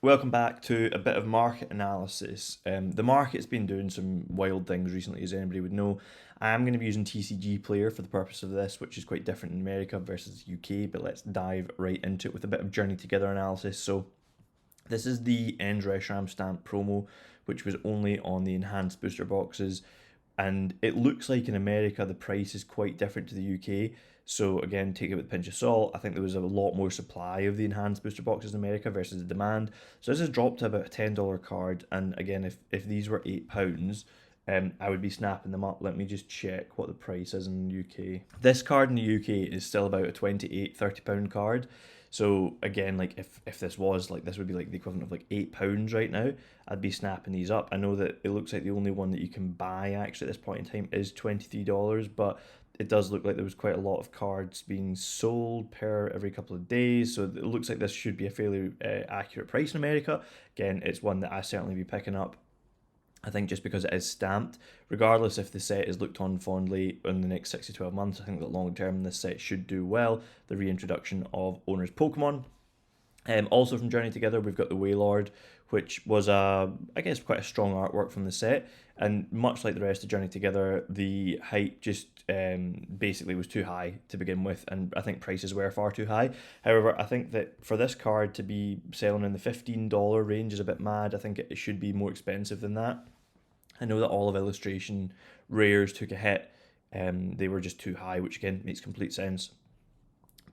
Welcome back to a bit of market analysis. The market's been doing some wild things recently, as anybody would know. I am going to be using TCG Player for the purpose of this, which is quite different in America versus the UK, but let's dive right into it with a bit of Journey Together analysis. So, this is the End Reshiram stamp promo, which was only on the enhanced booster boxes. And it looks like in America the price is quite different to the UK. So again, take it with a pinch of salt. I think there was a lot more supply of the enhanced booster boxes in America versus the demand. So this has dropped to about a $10 card. And again, if these were £8, I would be snapping them up. Let me just check what the price is in the UK. This card in the UK is still about a £28-30 card. So again, like if this was like this would be like the equivalent of like £8 right now, I'd be snapping these up. I know that it looks like the only one that you can buy actually at this point in time is $23, but it does look like there was quite a lot of cards being sold per every couple of days. So it looks like this should be a fairly accurate price in America. Again, it's one that I certainly be picking up. I think just because it is stamped, regardless if the set is looked on fondly in the next 6 to 12 months, I think that long term this set should do well. The reintroduction of Owner's Pokemon. Also from Journey Together, we've got the Wailord, which was I guess quite a strong artwork from the set, and much like the rest of Journey Together, the hype just basically was too high to begin with, and I think prices were far too high. However, I think that for this card to be selling in the $15 range is a bit mad. I think it should be more expensive than that. I know that all of illustration rares took a hit. They were just too high, which again makes complete sense.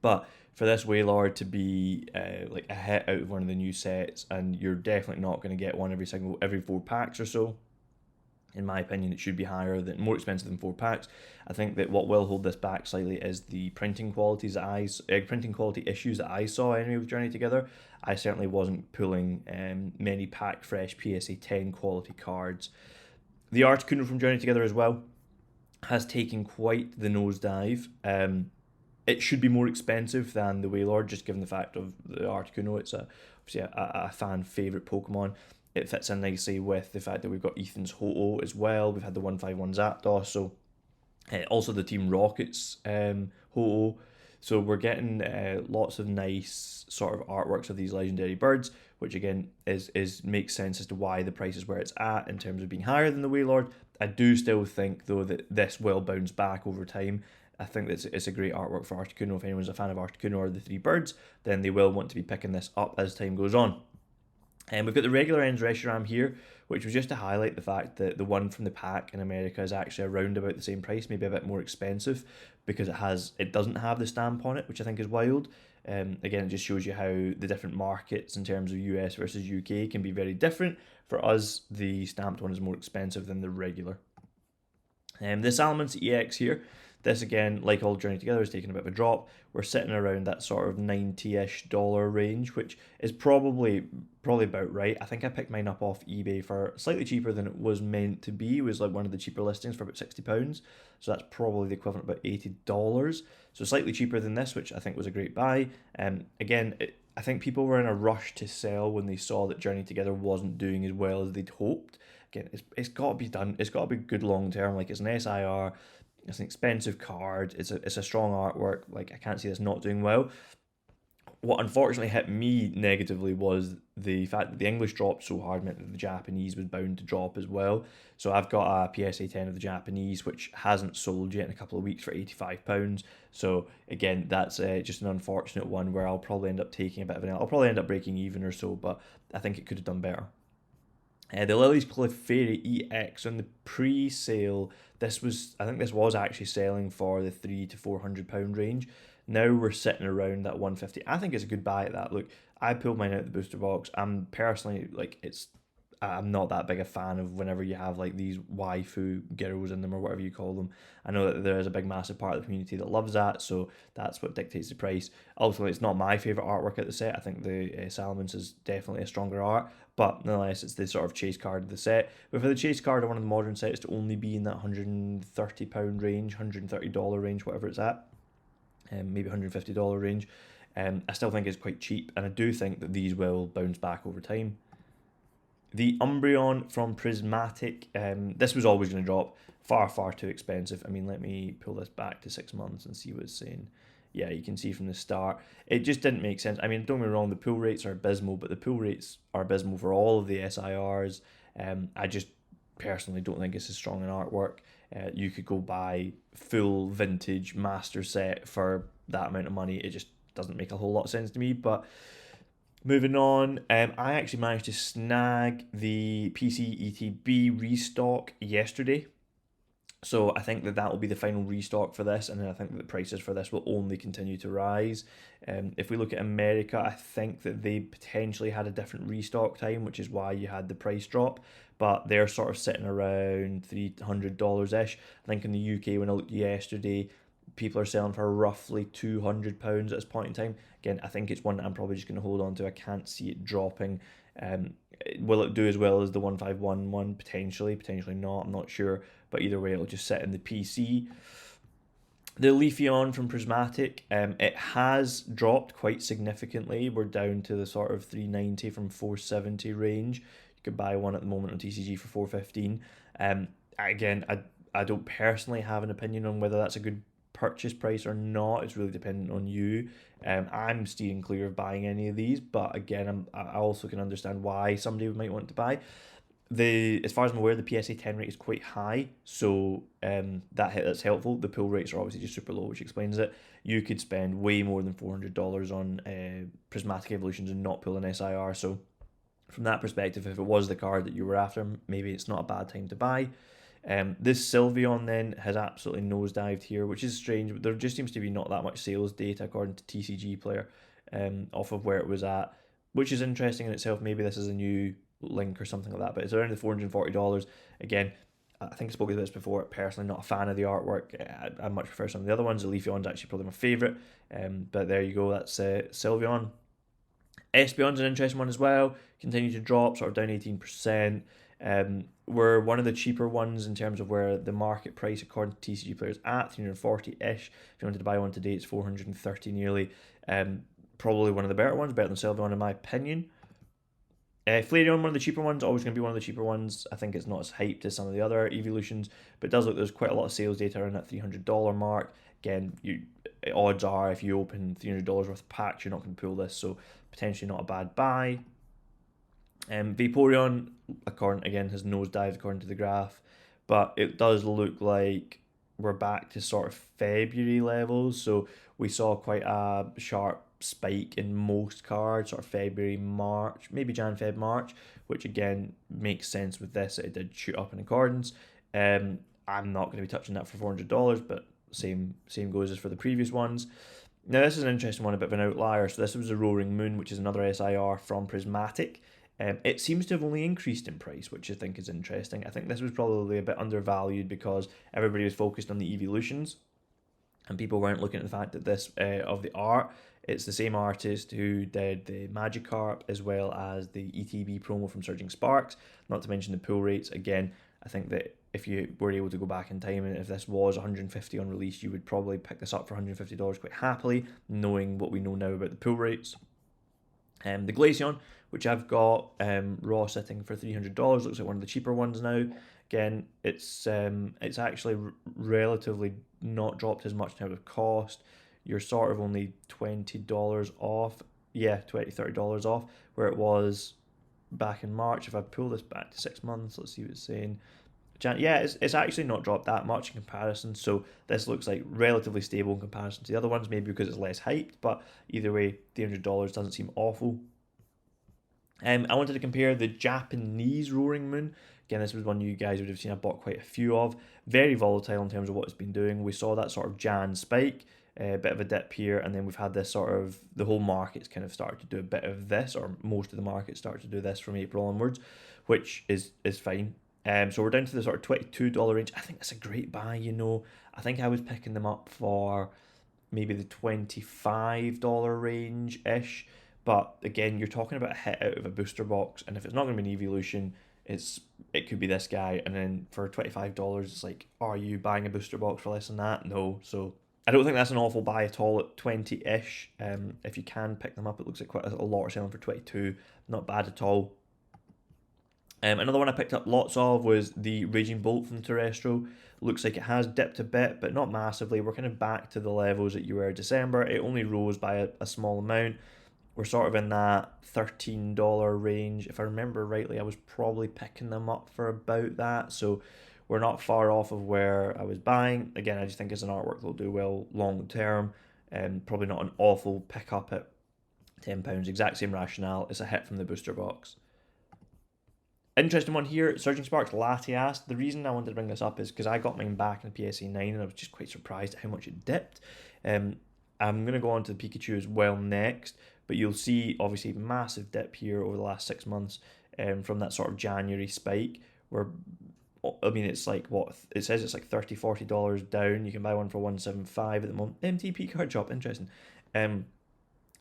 But for this Wailord to be like a hit out of one of the new sets, and you're definitely not going to get one every 4 packs or so. In my opinion, it should be more expensive than 4 packs. I think that what will hold this back slightly is the printing quality issues that I saw anyway with Journey Together. I certainly wasn't pulling many pack fresh PSA 10 quality cards. The Articuno from Journey Together as well has taken quite the nosedive. It should be more expensive than the Wailord, just given the fact of the Articuno. It's obviously a fan favourite Pokemon. It fits in nicely with the fact that we've got Ethan's Ho-Oh as well. We've had the 151 Zapdos, so also the Team Rockets Ho-Oh. So we're getting lots of nice sort of artworks of these legendary birds, which again is makes sense as to why the price is where it's at in terms of being higher than the Wailord. I do still think though that this will bounce back over time. I think that it's a great artwork for Articuno. If anyone's a fan of Articuno or the three birds, then they will want to be picking this up as time goes on. And we've got the regular Ends Reshiram here, which was just to highlight the fact that the one from the pack in America is actually around about the same price, maybe a bit more expensive, because it doesn't have the stamp on it, which I think is wild. Again, it just shows you how the different markets in terms of US versus UK can be very different. For us, the stamped one is more expensive than the regular. The Salamence EX here, this again, like all Journey Together, is taking a bit of a drop. We're sitting around that sort of $90-ish range, which is probably about right. I think I picked mine up off eBay for slightly cheaper than it was meant to be. It was like one of the cheaper listings for about £60. So that's probably the equivalent of about $80. So slightly cheaper than this, which I think was a great buy. Again, I think people were in a rush to sell when they saw that Journey Together wasn't doing as well as they'd hoped. Again, it's got to be done. It's got to be good long term. Like, it's an SIR. It's an expensive card. It's a strong artwork. Like, I can't see this not doing well. What unfortunately hit me negatively was the fact that the English dropped so hard meant that the Japanese was bound to drop as well. So I've got a PSA 10 of the Japanese, which hasn't sold yet in a couple of weeks for £85. So again, that's just an unfortunate one where I'll probably end up taking a bit of an L. I'll probably end up breaking even or so, but I think it could have done better. The Lily's Clefairy EX on the pre-sale. I think this was actually selling for the £300 to £400 range. Now we're sitting around that 150. I think it's a good buy at that. Look, I pulled mine out of the booster box. I'm personally like I'm not that big a fan of whenever you have like these waifu girls in them or whatever you call them. I know that there is a big massive part of the community that loves that, so that's what dictates the price. Ultimately, it's not my favourite artwork at the set. I think the Salamence is definitely a stronger art, but nonetheless, it's the sort of chase card of the set. But for the chase card of one of the modern sets to only be in that £130 range, $130 range, whatever it's at, maybe $150 range, I still think it's quite cheap, and I do think that these will bounce back over time. The Umbreon from Prismatic, this was always going to drop. Far, far too expensive. I mean, let me pull this back to 6 months and see what it's saying. yeah, you can see from the start, it just didn't make sense. I mean, don't get me wrong, the pull rates are abysmal, but the pull rates are abysmal for all of the SIRs. I just personally don't think it's as strong an artwork. You could go buy full vintage master set for that amount of money. It just doesn't make a whole lot of sense to me. But moving on, I actually managed to snag the PC ETB restock yesterday. So I think that that will be the final restock for this, and then I think that the prices for this will only continue to rise. If we look at America, I think that they potentially had a different restock time, which is why you had the price drop. But they're sort of sitting around $300 ish. I think in the UK, when I looked yesterday, people are selling for roughly £200 at this point in time. Again, I think it's one that I'm probably just going to hold on to. I can't see it dropping. Um, will it do as well as the 151 one? Potentially, potentially not. I'm not sure. But either way, it'll just sit in the PC. The Leafeon from Prismatic, it has dropped quite significantly. We're down to the sort of 390 from 470 range. You could buy one at the moment on TCG for 415. Again, I don't personally have an opinion on whether that's a good purchase price or not. It's really dependent on you. I'm steering clear of buying any of these, but again, I also can understand why somebody might want to buy. As far as I'm aware, the PSA 10 rate is quite high, so that's helpful. The pull rates are obviously just super low, which explains it. You could spend way more than $400 on Prismatic Evolutions and not pull an SIR. So from that perspective, if it was the card that you were after, maybe it's not a bad time to buy. This Sylveon then has absolutely nosedived here, which is strange, but there just seems to be not that much sales data according to TCG Player off of where it was at, which is interesting in itself. Maybe this is a new link or something like that, but it's around the $440. Again, I think I spoke about this before. Personally, not a fan of the artwork. I much prefer some of the other ones. The Leafeon's actually probably my favourite. But there you go. That's Sylveon. Espeon's an interesting one as well. Continue to drop, sort of down 18%. We're one of the cheaper ones in terms of where the market price, according to TCG Players, at 340-ish. If you wanted to buy one today, it's 430 nearly. Probably one of the better ones, better than Sylveon in my opinion. Flareon, one of the cheaper ones, always going to be one of the cheaper ones. I think it's not as hyped as some of the other evolutions, but it does look there's quite a lot of sales data around that $300 mark. Again, odds are if you open $300 worth of packs, you're not going to pull this, so potentially not a bad buy. Vaporeon, again, has nosedived according to the graph, but it does look like we're back to sort of February levels. So we saw quite a sharp spike in most cards, sort of February, March, maybe Jan, Feb, March, which again makes sense with this. It did shoot up in accordance. I'm not going to be touching that for $400, but same goes as for the previous ones. Now this is an interesting one, a bit of an outlier. So this was a Roaring Moon, which is another SIR from Prismatic. It seems to have only increased in price, which I think is interesting. I think this was probably a bit undervalued because everybody was focused on the evolutions, and people weren't looking at the fact that this of the art, it's the same artist who did the Magikarp as well as the ETB promo from Surging Sparks, not to mention the pull rates. Again, I think that if you were able to go back in time and if this was $150 on release, you would probably pick this up for $150 quite happily, knowing what we know now about the pull rates. The Glaceon, which I've got raw sitting for $300, looks like one of the cheaper ones now. Again, it's actually relatively not dropped as much in terms of cost. You're sort of only $20 off. Yeah, $30 off, where it was back in March. If I pull this back to 6 months, let's see what it's saying. Yeah, it's actually not dropped that much in comparison, so this looks like relatively stable in comparison to the other ones, maybe because it's less hyped, but either way, $300 doesn't seem awful. I wanted to compare the Japanese Roaring Moon. Again, this was one you guys would have seen I bought quite a few of. Very volatile in terms of what it's been doing. We saw that sort of Jan spike, a bit of a dip here, and then we've had this sort of, the whole market's kind of started to do a bit of this, or most of the market started to do this from April onwards, which is fine. So we're down to the sort of $22 range. I think that's a great buy, you know. I think I was picking them up for maybe the $25 range-ish. But again, you're talking about a hit out of a booster box, and if it's not going to be an evolution, it could be this guy. And then for $25, it's like, are you buying a booster box for less than that? No. So I don't think that's an awful buy at all at 20-ish. If you can pick them up, it looks like quite a lot are selling for 22. Not bad at all. Another one I picked up lots of was the Raging Bolt from Terrestrial. Looks like it has dipped a bit, but not massively. We're kind of back to the levels that you were in December. It only rose by a small amount. We're sort of in that $13 range. If I remember rightly, I was probably picking them up for about that. So we're not far off of where I was buying. Again, I just think it's an artwork that'll do well long term. Probably not an awful pickup at £10. Exact same rationale. It's a hit from the booster box. Interesting one here, Surging Sparks Latias. The reason I wanted to bring this up is because I got mine back in PSA 9 and I was just quite surprised at how much it dipped. Um, I'm going to go on to the Pikachu as well next, but you'll see obviously massive dip here over the last 6 months from that sort of January spike where I mean it's like what it says it's like $30-40 down. You can buy one for 175 at the moment. MTP card shop, interesting.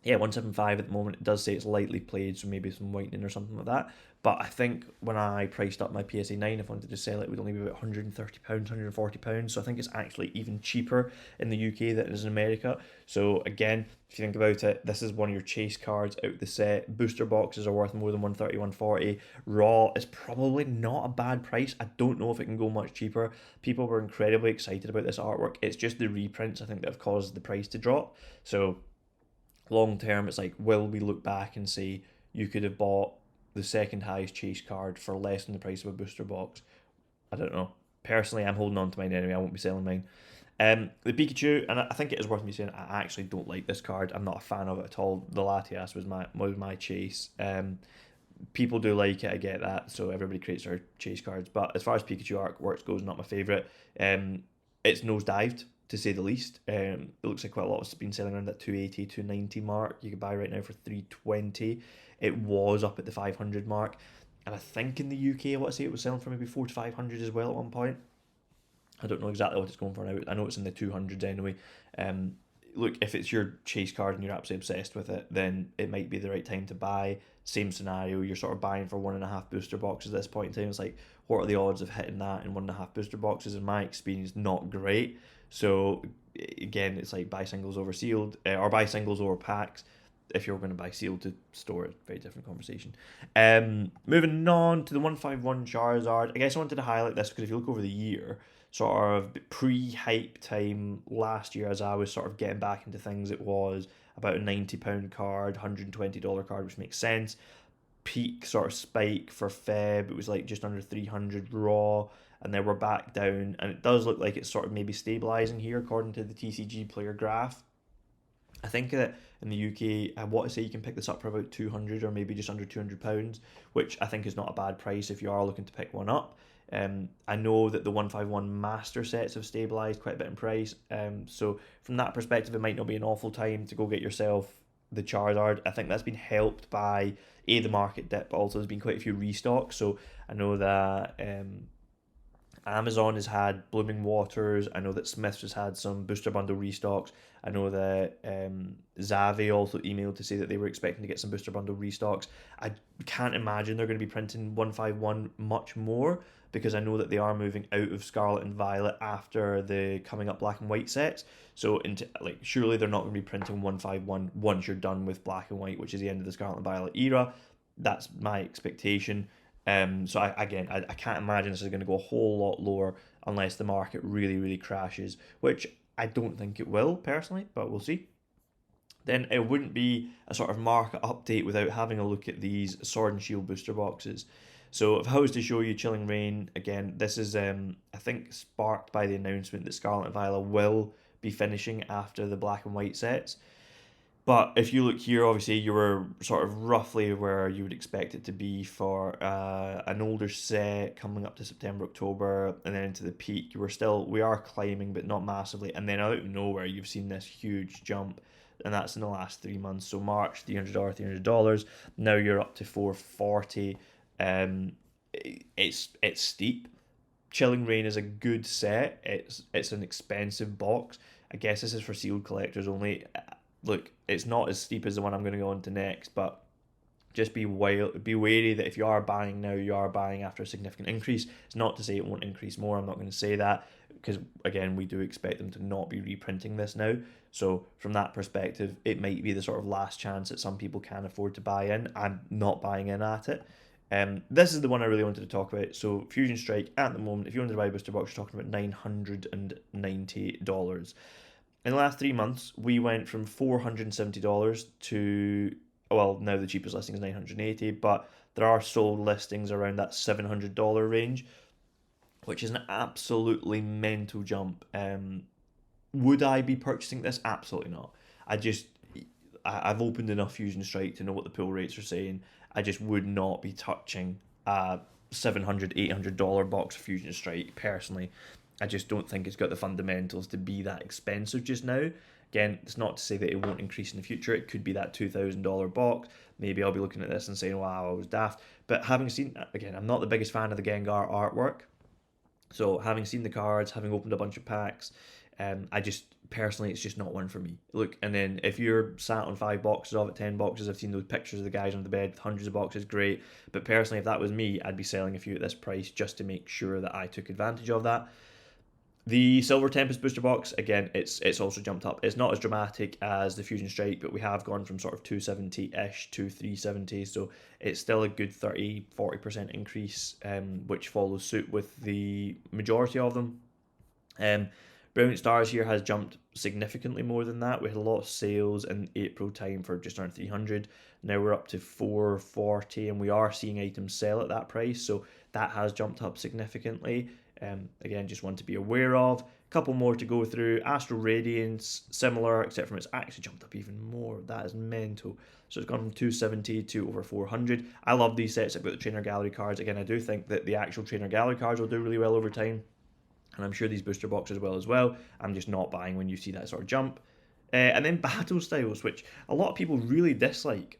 Yeah, 175 at the moment. It does say it's lightly played, so maybe some whitening or something like that. But I think when I priced up my PSA 9, if I wanted to sell it, it would only be about £130, £140. So I think it's actually even cheaper in the UK than it is in America. So again, if you think about it, this is one of your chase cards out the set. Booster boxes are worth more than 130, 140. Raw is probably not a bad price. I don't know if it can go much cheaper. People were incredibly excited about this artwork. It's just the reprints, I think, that have caused the price to drop. So long term, it's like, will we look back and say you could have bought the second highest chase card for less than the price of a booster box? I don't know. Personally, I'm holding on to mine anyway. I won't be selling mine. The Pikachu, and I think it is worth me saying, I actually don't like this card. I'm not a fan of it at all. The Latias was my chase. People do like it, I get that. So everybody creates their chase cards. But as far as Pikachu artworks goes, not my favourite. It's nosedived, to say the least. It looks like quite a lot has been selling around that 280, 290 mark. You could buy right now for 320. It was up at the 500 mark. And I think in the UK, I want to say it was selling for maybe 4 to 500 as well at one point. I don't know exactly what it's going for now. I know it's in the 200s anyway. Um, Look, if it's your chase card and you're absolutely obsessed with it, then it might be the right time to buy. Same scenario, you're sort of buying for 1.5 booster boxes at this point in time. It's like, what are the odds of hitting that in 1.5 booster boxes? In my experience, not great. So again, it's like buy singles over sealed, or buy singles over packs. If you're going to buy sealed to store it, very different conversation. Moving on to the 151 Charizard. I guess I wanted to highlight this because if you look over the year, sort of pre-hype time last year, as I was sort of getting back into things, it was about a £90 card, $120 card, which makes sense. Peak sort of spike for Feb, it was like just under 300 raw, and then we're back down, and it does look like it's sort of maybe stabilizing here according to the TCG player graph. I think that in the UK, I want to say you can pick this up for about 200 or maybe just under £200, which I think is not a bad price if you are looking to pick one up. I know that the 151 master sets have stabilised quite a bit in price. So from that perspective, it might not be an awful time to go get yourself the Charizard. I think that's been helped by the market dip, but also there's been quite a few restocks. So I know that Amazon has had Blooming Waters. I know that Smiths has had some booster bundle restocks. I know that Zave also emailed to say that they were expecting to get some booster bundle restocks. I can't imagine they're going to be printing 151 much more because I know that they are moving out of Scarlet and Violet after the coming up Black and White sets. So into like surely they're not going to be printing 151 once you're done with Black and White, which is the end of the Scarlet and Violet era. That's my expectation. So I can't imagine this is going to go a whole lot lower unless the market really, really crashes, which I don't think it will personally, but we'll see. Then it wouldn't be a sort of market update without having a look at these Sword and Shield booster boxes. So if I was to show you Chilling Reign, again, this is I think sparked by the announcement that Scarlet and Violet will be finishing after the Black and White sets. But if you look here, obviously you were sort of roughly where you would expect it to be for an older set coming up to September, October, and then into the peak. We are climbing, but not massively. And then out of nowhere, you've seen this huge jump, and that's in the last 3 months. So March, $300, $300. Now you're up to 440. It's steep. Chilling Reign is a good set. It's an expensive box. I guess this is for sealed collectors only. Look, it's not as steep as the one I'm going to go on to next, but just be wary that if you are buying now, you are buying after a significant increase. It's not to say it won't increase more. I'm not going to say that because, again, we do expect them to not be reprinting this now. So from that perspective, it might be the sort of last chance that some people can afford to buy in. I'm not buying in at it. This is the one I really wanted to talk about. So Fusion Strike at the moment, if you wanted to buy a booster box, you're talking about $990. In the last 3 months, we went from $470 to, well, now the cheapest listing is $980, but there are sold listings around that $700 range, which is an absolutely mental jump. Would I be purchasing this? Absolutely not. I just, I've opened enough Fusion Strike to know what the pull rates are saying. I just would not be touching a $700, $800 box of Fusion Strike personally. I just don't think it's got the fundamentals to be that expensive just now. Again, it's not to say that it won't increase in the future. It could be that $2,000 box. Maybe I'll be looking at this and saying, wow, I was daft. But having seen, again, I'm not the biggest fan of the Gengar artwork. So having seen the cards, having opened a bunch of packs, I just personally it's just not one for me. Look, and then if you're sat on 5 boxes of it, 10 boxes, I've seen those pictures of the guys on the bed with hundreds of boxes, great. But personally, if that was me, I'd be selling a few at this price just to make sure that I took advantage of that. The Silver Tempest booster box, again, it's also jumped up. It's not as dramatic as the Fusion Strike, but we have gone from sort of 270-ish to 370, so it's still a good 30-40% increase, which follows suit with the majority of them. Brilliant Stars here has jumped significantly more than that. We had a lot of sales in April time for just around 300. Now we're up to 440, and we are seeing items sell at that price, so that has jumped up significantly. Again, just one to be aware of. A couple more to go through. Astral Radiance, similar, except from it's actually jumped up even more. That is mental. So it's gone from 270 to over 400. I love these sets. I've got the Trainer Gallery cards. Again, I do think that the actual Trainer Gallery cards will do really well over time. And I'm sure these booster boxes will as well. I'm just not buying when you see that sort of jump. And then Battle Styles, which a lot of people really dislike.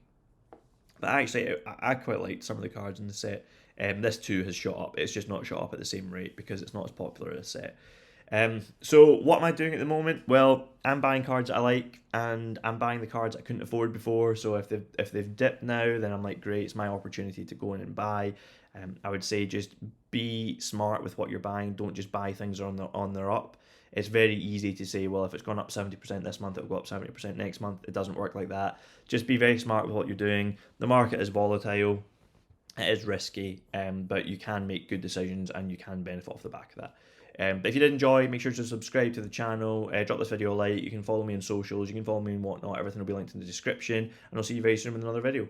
But actually, I quite liked some of the cards in the set. This too has shot up. It's just not shot up at the same rate because it's not as popular as a set. So what am I doing at the moment? Well, I'm buying cards that I like, and I'm buying the cards I couldn't afford before. So if they've dipped now, then I'm like, great, it's my opportunity to go in and buy. I would say just be smart with what you're buying. Don't just buy things on their up. It's very easy to say, well, if it's gone up 70% this month, it'll go up 70% next month. It doesn't work like that. Just be very smart with what you're doing. The market is volatile. It is risky, but you can make good decisions and you can benefit off the back of that. But if you did enjoy, make sure to subscribe to the channel, drop this video a like, you can follow me on socials, you can follow me and whatnot, everything will be linked in the description, and I'll see you very soon with another video.